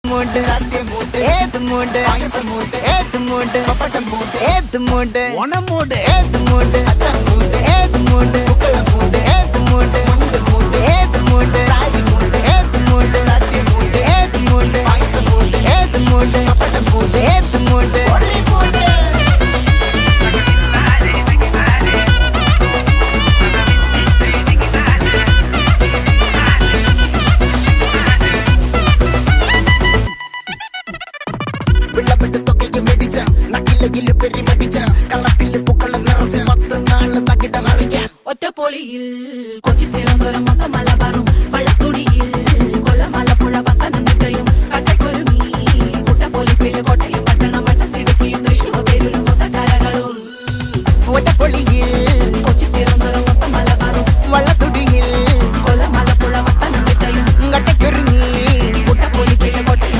மூட்டு சத்திய மூட்டு ஏத்து மூட்டு பாயச மூட்டு ஏத்து மூட்டு பப்பட்ட மூட்டு ஏத்து மூட்டு ஒன மூட்டு ஏத்து மூட்டு அத்த மூட்டு ஏத்து மூட்டு புக்கல மூட்டு ஏத்து மூட்டு முண்டு மூட்டு ஏத்து மூட்டு சாதி மூட்டு ஏத்து மூட்டு சத்திய மூட்டு ஏத்து மூட்டு பாயச மூட்டு ஏத்து மூட்டு பப்பட்ட மூட்டு ஏத்து மூட்டு ஒல்லி மூட்டு വിളവിട്ട് തൊക്കയ്ക്ക് മെടിച്ച നക്കിലകില് പെരി മെടിച്ച കള്ളത്തില് പൂക്കള നിറച്ച് 10 നാള് തകിട മറിക്കാൻ ഒറ്റപ്പൊളിയിൽ കൊച്ചി തിരുവനന്തപുരം മൊത്തം മലബാറും